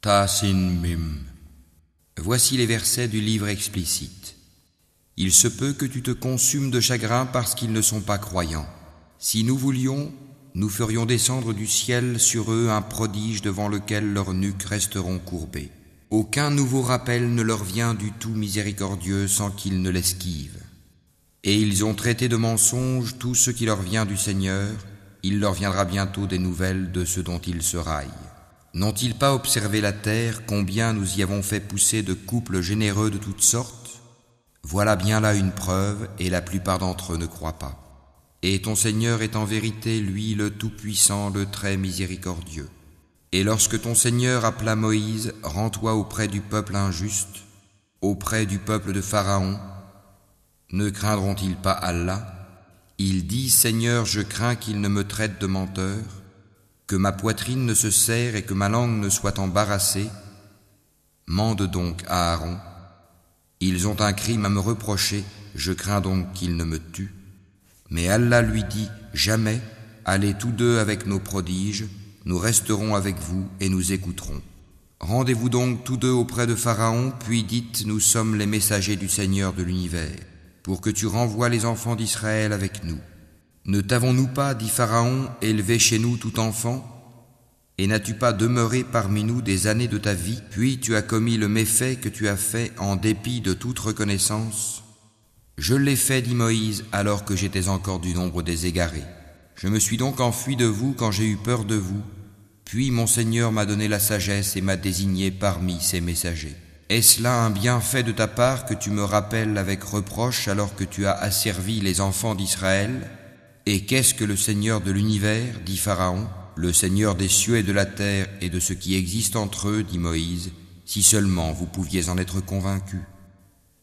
Tasin Mim. Voici les versets du livre explicite. Il se peut que tu te consumes de chagrin parce qu'ils ne sont pas croyants. Si nous voulions, nous ferions descendre du ciel sur eux un prodige devant lequel leurs nuques resteront courbées. Aucun nouveau rappel ne leur vient du tout miséricordieux sans qu'ils ne l'esquivent. Et ils ont traité de mensonge tout ce qui leur vient du Seigneur, il leur viendra bientôt des nouvelles de ce dont ils se raillent. N'ont-ils pas observé la terre, combien nous y avons fait pousser de couples généreux de toutes sortes? Voilà bien là une preuve, et la plupart d'entre eux ne croient pas. Et ton Seigneur est en vérité, lui, le Tout-Puissant, le Très Miséricordieux. Et lorsque ton Seigneur appela Moïse, rends-toi auprès du peuple injuste, auprès du peuple de Pharaon. Ne craindront-ils pas Allah? Il dit, Seigneur, je crains qu'il ne me traite de menteur, que ma poitrine ne se serre et que ma langue ne soit embarrassée. Mande donc à Aaron. Ils ont un crime à me reprocher, je crains donc qu'ils ne me tuent. Mais Allah lui dit, jamais, allez tous deux avec nos prodiges, nous resterons avec vous et nous écouterons. Rendez-vous donc tous deux auprès de Pharaon, puis dites, nous sommes les messagers du Seigneur de l'univers, pour que tu renvoies les enfants d'Israël avec nous. Ne t'avons-nous pas, dit Pharaon, élevé chez nous tout enfant? Et n'as-tu pas demeuré parmi nous des années de ta vie, puis tu as commis le méfait que tu as fait en dépit de toute reconnaissance? Je l'ai fait, dit Moïse, alors que j'étais encore du nombre des égarés. Je me suis donc enfui de vous quand j'ai eu peur de vous, puis mon Seigneur m'a donné la sagesse et m'a désigné parmi ses messagers. Est-ce là un bienfait de ta part que tu me rappelles avec reproche alors que tu as asservi les enfants d'Israël? Et qu'est-ce que le Seigneur de l'univers, dit Pharaon? Le Seigneur des cieux et de la terre et de ce qui existe entre eux, dit Moïse, si seulement vous pouviez en être convaincus.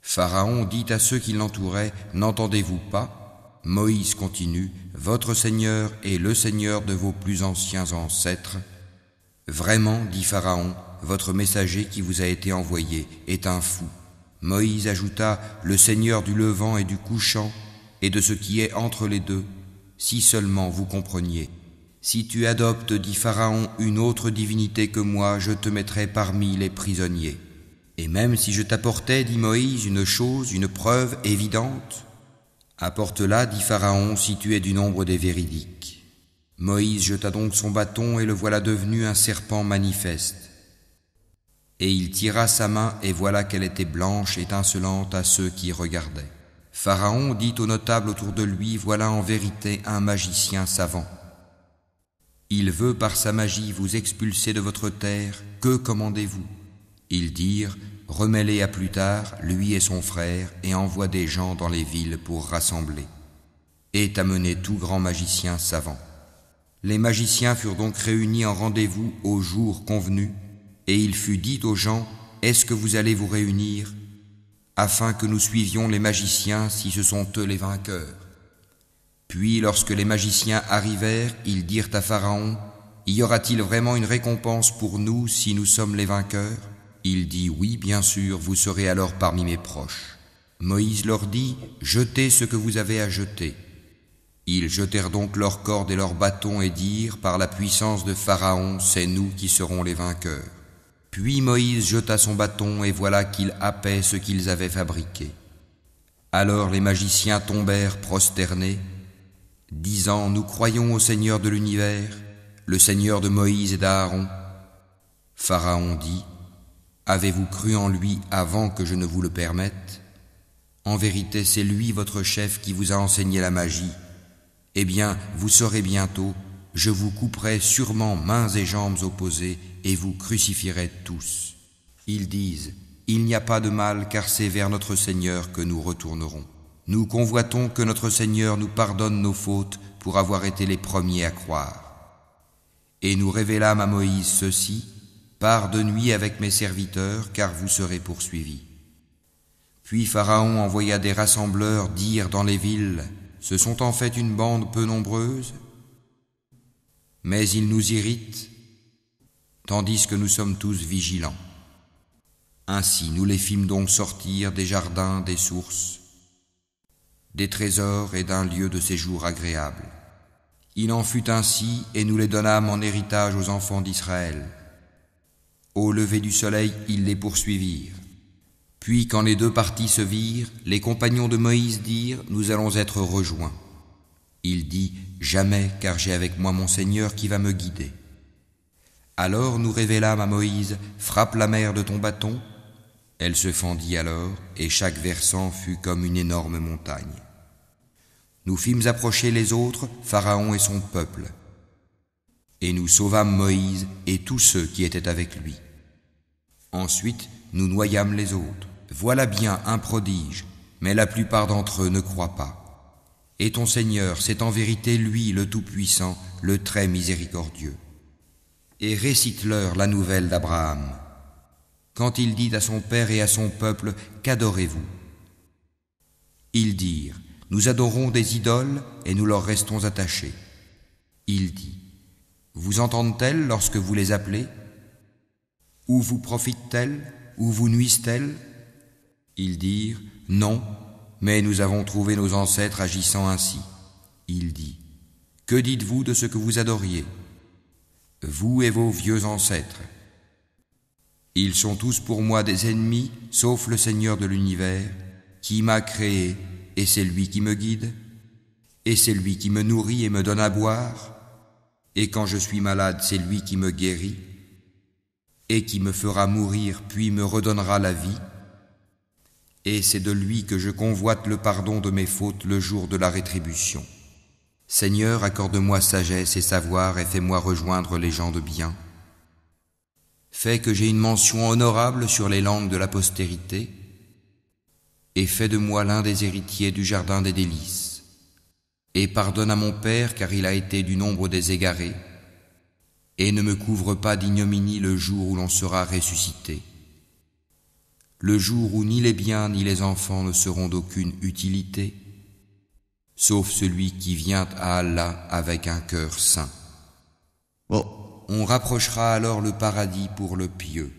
Pharaon dit à ceux qui l'entouraient, n'entendez-vous pas? Moïse continue, votre Seigneur est le Seigneur de vos plus anciens ancêtres. Vraiment, dit Pharaon, votre messager qui vous a été envoyé est un fou. Moïse ajouta, le Seigneur du levant et du couchant et de ce qui est entre les deux, si seulement vous compreniez. Si tu adoptes, dit Pharaon, une autre divinité que moi, je te mettrai parmi les prisonniers. Et même si je t'apportais, dit Moïse, une chose, une preuve évidente, apporte-la, dit Pharaon, si tu es du nombre des véridiques. Moïse jeta donc son bâton et le voilà devenu un serpent manifeste. Et il tira sa main et voilà qu'elle était blanche, étincelante à ceux qui regardaient. Pharaon dit aux notables autour de lui, voilà en vérité un magicien savant. Il veut par sa magie vous expulser de votre terre, que commandez-vous? Ils dirent, remets-les à plus tard, lui et son frère, et envoie des gens dans les villes pour rassembler. Et amené tout grand magicien savant. Les magiciens furent donc réunis en rendez-vous au jour convenu, et il fut dit aux gens, est-ce que vous allez vous réunir, afin que nous suivions les magiciens si ce sont eux les vainqueurs? Puis lorsque les magiciens arrivèrent, ils dirent à Pharaon, y aura-t-il vraiment une récompense pour nous si nous sommes les vainqueurs? Il dit, oui, bien sûr, vous serez alors parmi mes proches. Moïse leur dit, jetez ce que vous avez à jeter. Ils jetèrent donc leurs cordes et leurs bâtons et dirent, par la puissance de Pharaon, c'est nous qui serons les vainqueurs. Puis Moïse jeta son bâton et voilà qu'il happait ce qu'ils avaient fabriqué. Alors les magiciens tombèrent prosternés, disant, nous croyons au Seigneur de l'univers, le Seigneur de Moïse et d'Aaron. Pharaon dit, avez-vous cru en lui avant que je ne vous le permette? En vérité, c'est lui votre chef qui vous a enseigné la magie. Eh bien, vous saurez bientôt, je vous couperai sûrement mains et jambes opposées et vous crucifierez tous. Ils disent, il n'y a pas de mal car c'est vers notre Seigneur que nous retournerons. Nous convoitons que notre Seigneur nous pardonne nos fautes pour avoir été les premiers à croire. Et nous révélâmes à Moïse ceci, pars de nuit avec mes serviteurs car vous serez poursuivis. Puis Pharaon envoya des rassembleurs dire dans les villes, ce sont en fait une bande peu nombreuse, mais ils nous irritent, tandis que nous sommes tous vigilants. Ainsi nous les fîmes donc sortir des jardins, des sources, des trésors et d'un lieu de séjour agréable. Il en fut ainsi et nous les donnâmes en héritage aux enfants d'Israël. Au lever du soleil, ils les poursuivirent. Puis quand les deux parties se virent, les compagnons de Moïse dirent, nous allons être rejoints. Il dit, jamais, car j'ai avec moi mon Seigneur qui va me guider. Alors nous révélâmes à Moïse, frappe la mer de ton bâton. Elle se fendit alors, et chaque versant fut comme une énorme montagne. Nous fîmes approcher les autres, Pharaon et son peuple. Et nous sauvâmes Moïse et tous ceux qui étaient avec lui. Ensuite, nous noyâmes les autres. Voilà bien un prodige, mais la plupart d'entre eux ne croient pas. Et ton Seigneur, c'est en vérité lui le Tout-Puissant, le très miséricordieux. Et récite-leur la nouvelle d'Abraham. Quand il dit à son père et à son peuple, qu'adorez-vous? Ils dirent, nous adorons des idoles et nous leur restons attachés. Il dit, vous entendent-elles lorsque vous les appelez? Ou vous profitent-elles? Ou vous nuisent-elles? Ils dirent, non, mais nous avons trouvé nos ancêtres agissant ainsi. Il dit, que dites-vous de ce que vous adoriez? Vous et vos vieux ancêtres. Ils sont tous pour moi des ennemis, sauf le Seigneur de l'univers, qui m'a créé, et c'est lui qui me guide, et c'est lui qui me nourrit et me donne à boire, et quand je suis malade, c'est lui qui me guérit, et qui me fera mourir, puis me redonnera la vie, et c'est de lui que je convoite le pardon de mes fautes le jour de la rétribution. Seigneur, accorde-moi sagesse et savoir et fais-moi rejoindre les gens de bien. Fais que j'ai une mention honorable sur les langues de la postérité, et fais de moi l'un des héritiers du jardin des délices. Et pardonne à mon père, car il a été du nombre des égarés, et ne me couvre pas d'ignominie le jour où l'on sera ressuscité, le jour où ni les biens ni les enfants ne seront d'aucune utilité, sauf celui qui vient à Allah avec un cœur saint. On rapprochera alors le paradis pour le pieux,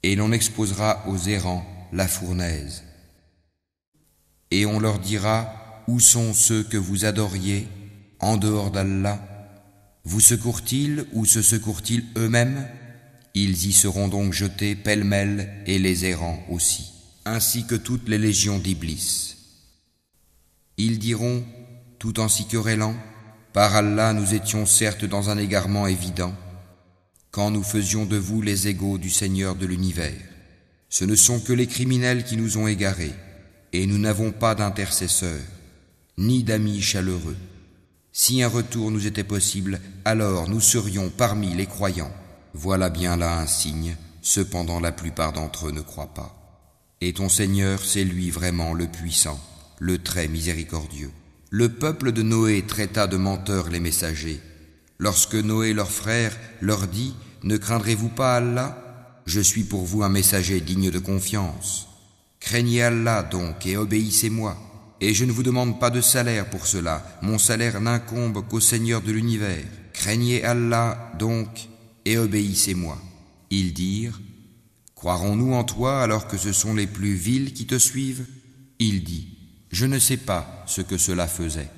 et l'on exposera aux errants la fournaise. Et on leur dira, où sont ceux que vous adoriez en dehors d'Allah? Vous secourent-ils ou se secourent-ils eux-mêmes? Ils y seront donc jetés pêle-mêle, et les errants aussi, ainsi que toutes les légions d'Iblis. Ils diront, tout en s'y querellant, par Allah, nous étions certes dans un égarement évident, quand nous faisions de vous les égaux du Seigneur de l'univers. Ce ne sont que les criminels qui nous ont égarés, et nous n'avons pas d'intercesseurs, ni d'amis chaleureux. Si un retour nous était possible, alors nous serions parmi les croyants. Voilà bien là un signe, cependant la plupart d'entre eux ne croient pas. Et ton Seigneur, c'est lui vraiment le puissant, le très miséricordieux. Le peuple de Noé traita de menteurs les messagers. Lorsque Noé leur frère leur dit, ne craindrez-vous pas Allah? Je suis pour vous un messager digne de confiance. Craignez Allah donc et obéissez-moi. Et je ne vous demande pas de salaire pour cela, mon salaire n'incombe qu'au Seigneur de l'univers. Craignez Allah donc et obéissez-moi. Ils dirent, croirons-nous en toi alors que ce sont les plus vils qui te suivent? Il dit, je ne sais pas ce que cela faisait.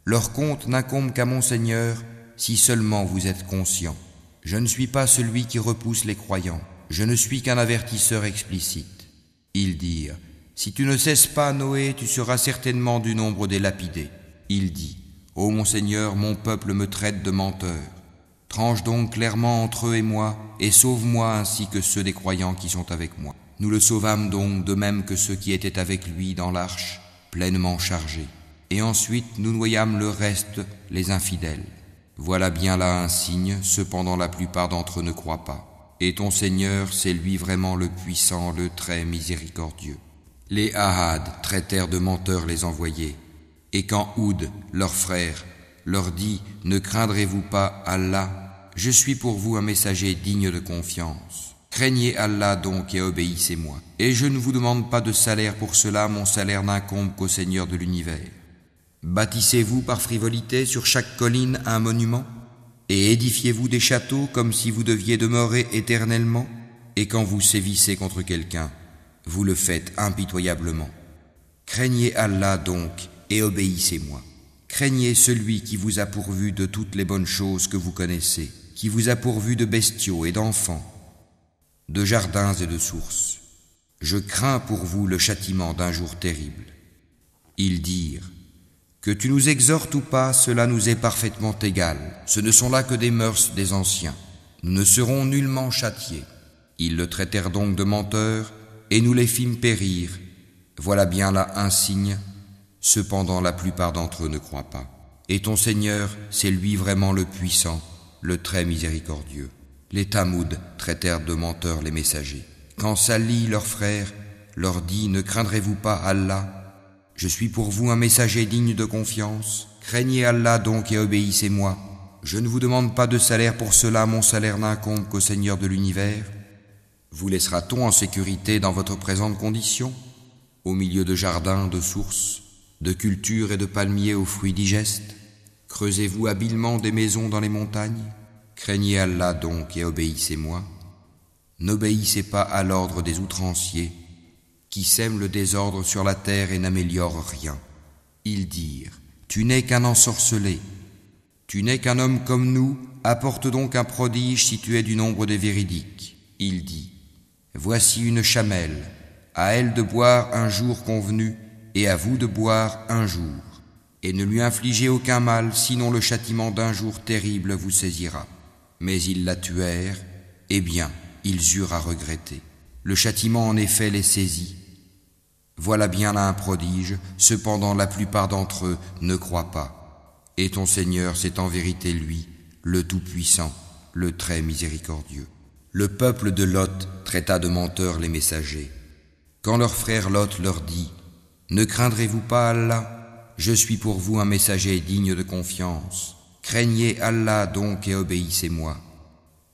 Leur compte n'incombe qu'à mon Seigneur, si seulement vous êtes conscients. Je ne suis pas celui qui repousse les croyants, je ne suis qu'un avertisseur explicite. Ils dirent, si tu ne cesses pas, Noé, tu seras certainement du nombre des lapidés. Il dit, ô mon Seigneur, mon peuple me traite de menteur. Tranche donc clairement entre eux et moi, et sauve-moi ainsi que ceux des croyants qui sont avec moi. Nous le sauvâmes donc de même que ceux qui étaient avec lui dans l'arche, pleinement chargés. Et ensuite nous noyâmes le reste, les infidèles. Voilà bien là un signe, cependant la plupart d'entre eux ne croient pas. Et ton Seigneur, c'est lui vraiment le puissant, le très miséricordieux. Les Ahad traitèrent de menteurs les envoyés. Et quand Houd, leur frère, leur dit, ne craindrez-vous pas Allah? Je suis pour vous un messager digne de confiance. Craignez Allah donc et obéissez-moi. Et je ne vous demande pas de salaire pour cela, mon salaire n'incombe qu'au Seigneur de l'univers. Bâtissez-vous par frivolité sur chaque colline un monument? Et édifiez-vous des châteaux comme si vous deviez demeurer éternellement? Et quand vous sévissez contre quelqu'un, vous le faites impitoyablement. Craignez Allah donc et obéissez-moi. Craignez celui qui vous a pourvu de toutes les bonnes choses que vous connaissez, qui vous a pourvu de bestiaux et d'enfants, de jardins et de sources. Je crains pour vous le châtiment d'un jour terrible. » Ils dirent: « Que tu nous exhortes ou pas, cela nous est parfaitement égal. Ce ne sont là que des mœurs des anciens. Nous ne serons nullement châtiés. » Ils le traitèrent donc de menteur, et nous les fîmes périr. Voilà bien là un signe. Cependant la plupart d'entre eux ne croient pas. Et ton Seigneur, c'est lui vraiment le puissant, le très miséricordieux. Les Tamouds traitèrent de menteurs les messagers. Quand Salih, leur frère, leur dit: « Ne craindrez-vous pas Allah? Je suis pour vous un messager digne de confiance. Craignez Allah donc et obéissez-moi. Je ne vous demande pas de salaire pour cela, mon salaire n'incombe qu'au Seigneur de l'univers. Vous laissera-t-on en sécurité dans votre présente condition, au milieu de jardins, de sources, de cultures et de palmiers aux fruits digestes? Creusez-vous habilement des maisons dans les montagnes? Craignez Allah donc et obéissez-moi. N'obéissez pas à l'ordre des outranciers, qui sèment le désordre sur la terre et n'améliorent rien. » Ils dirent: « Tu n'es qu'un ensorcelé. Tu n'es qu'un homme comme nous, apporte donc un prodige si tu es du nombre des véridiques. » Il dit: « Voici une chamelle, à elle de boire un jour convenu, et à vous de boire un jour. Et ne lui infligez aucun mal, sinon le châtiment d'un jour terrible vous saisira. » Mais ils la tuèrent, et bien, ils eurent à regretter. Le châtiment en effet les saisit. Voilà bien là un prodige, cependant la plupart d'entre eux ne croient pas. Et ton Seigneur, c'est en vérité lui, le Tout-Puissant, le très miséricordieux. Le peuple de Lot traita de menteurs les messagers. Quand leur frère Lot leur dit: « Ne craindrez-vous pas Allah? Je suis pour vous un messager digne de confiance. Craignez Allah donc et obéissez-moi.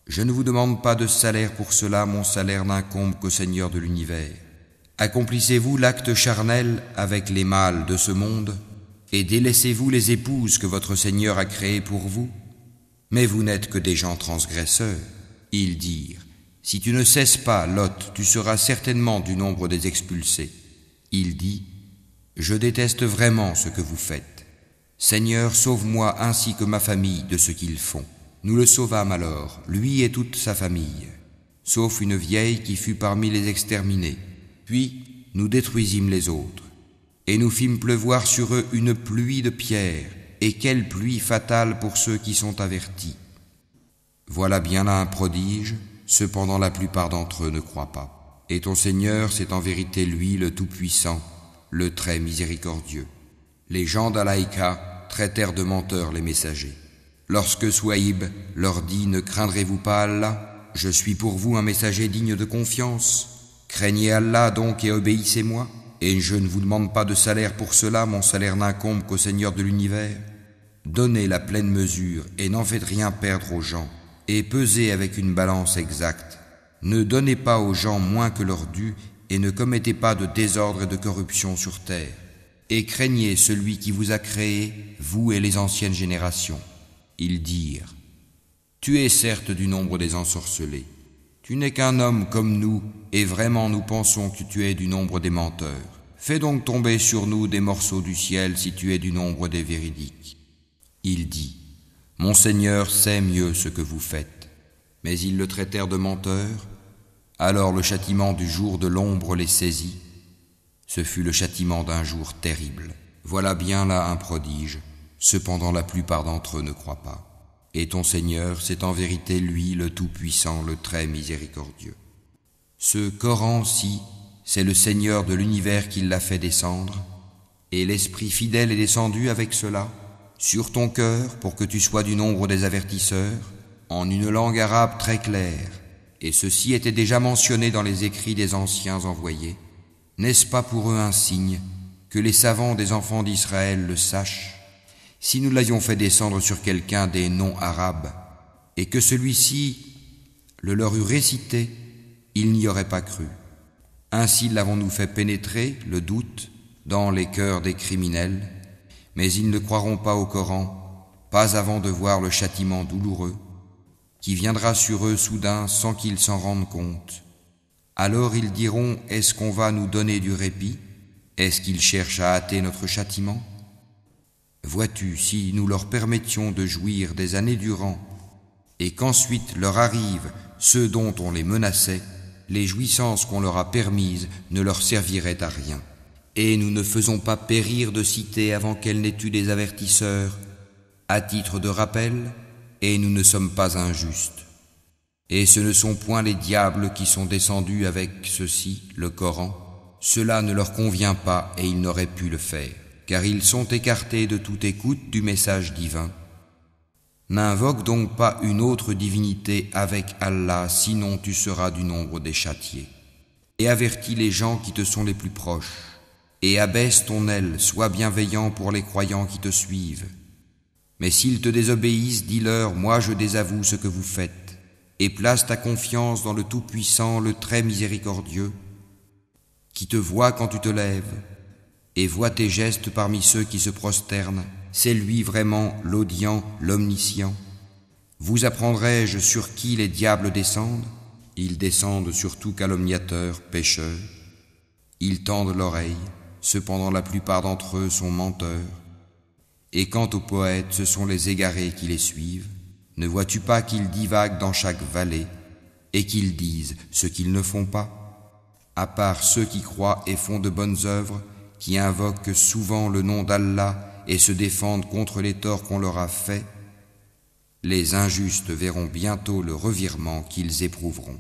Je ne vous demande pas de salaire pour cela, mon salaire n'incombe qu'au Seigneur de l'univers. Accomplissez-vous l'acte charnel avec les mâles de ce monde, et délaissez-vous les épouses que votre Seigneur a créées pour vous? Mais vous n'êtes que des gens transgresseurs. » Ils dirent: « Si tu ne cesses pas, Lot, tu seras certainement du nombre des expulsés. » Il dit: « Je déteste vraiment ce que vous faites. Seigneur, sauve-moi ainsi que ma famille de ce qu'ils font. » Nous le sauvâmes alors, lui et toute sa famille, sauf une vieille qui fut parmi les exterminés. Puis nous détruisîmes les autres, et nous fîmes pleuvoir sur eux une pluie de pierres, et quelle pluie fatale pour ceux qui sont avertis. Voilà bien là un prodige, cependant la plupart d'entre eux ne croient pas. Et ton Seigneur, c'est en vérité lui le Tout-Puissant, le très miséricordieux. Les gens d'Alaïka traitèrent de menteurs les messagers. Lorsque Souaïb leur dit: « Ne craindrez-vous pas Allah? Je suis pour vous un messager digne de confiance. Craignez Allah donc et obéissez-moi. Et je ne vous demande pas de salaire pour cela, mon salaire n'incombe qu'au Seigneur de l'univers. Donnez la pleine mesure et n'en faites rien perdre aux gens, et pesez avec une balance exacte. Ne donnez pas aux gens moins que leur dû, et ne commettez pas de désordre et de corruption sur terre. Et craignez celui qui vous a créé, vous et les anciennes générations. » Ils dirent: « Tu es certes du nombre des ensorcelés. Tu n'es qu'un homme comme nous, et vraiment nous pensons que tu es du nombre des menteurs. Fais donc tomber sur nous des morceaux du ciel si tu es du nombre des véridiques. » Il dit: « Mon Seigneur sait mieux ce que vous faites. » Mais ils le traitèrent de menteur. Alors le châtiment du jour de l'ombre les saisit. Ce fut le châtiment d'un jour terrible. Voilà bien là un prodige. Cependant la plupart d'entre eux ne croient pas. Et ton Seigneur, c'est en vérité lui le Tout-Puissant, le très miséricordieux. Ce Coran-ci, c'est le Seigneur de l'univers qui l'a fait descendre, et l'Esprit fidèle est descendu avec cela, sur ton cœur pour que tu sois du nombre des avertisseurs, en une langue arabe très claire, et ceci était déjà mentionné dans les écrits des anciens envoyés. N'est-ce pas pour eux un signe que les savants des enfants d'Israël le sachent? Si nous l'avions fait descendre sur quelqu'un des non-arabes, et que celui-ci le leur eût récité, ils n'y auraient pas cru. Ainsi l'avons-nous fait pénétrer, le doute, dans les cœurs des criminels, mais ils ne croiront pas au Coran, pas avant de voir le châtiment douloureux, qui viendra sur eux soudain sans qu'ils s'en rendent compte. Alors ils diront: est-ce qu'on va nous donner du répit? Est-ce qu'ils cherchent à hâter notre châtiment? Vois-tu, si nous leur permettions de jouir des années durant, et qu'ensuite leur arrive ce dont on les menaçait, les jouissances qu'on leur a permises ne leur serviraient à rien. Et nous ne faisons pas périr de cité avant qu'elle n'ait eu des avertisseurs, à titre de rappel, et nous ne sommes pas injustes. Et ce ne sont point les diables qui sont descendus avec ceci, le Coran. Cela ne leur convient pas et ils n'auraient pu le faire, car ils sont écartés de toute écoute du message divin. N'invoque donc pas une autre divinité avec Allah, sinon tu seras du nombre des châtiés. Et avertis les gens qui te sont les plus proches, et abaisse ton aile, sois bienveillant pour les croyants qui te suivent. Mais s'ils te désobéissent, dis-leur, moi je désavoue ce que vous faites, et place ta confiance dans le Tout-Puissant, le Très Miséricordieux, qui te voit quand tu te lèves, et voit tes gestes parmi ceux qui se prosternent. C'est lui vraiment l'audient, l'omniscient. Vous apprendrai-je sur qui les diables descendent? Ils descendent sur tout calomniateur, pécheur. Ils tendent l'oreille, cependant la plupart d'entre eux sont menteurs. Et quant aux poètes, ce sont les égarés qui les suivent. Ne vois-tu pas qu'ils divaguent dans chaque vallée, et qu'ils disent ce qu'ils ne font pas? À part ceux qui croient et font de bonnes œuvres, qui invoquent souvent le nom d'Allah et se défendent contre les torts qu'on leur a faits, les injustes verront bientôt le revirement qu'ils éprouveront.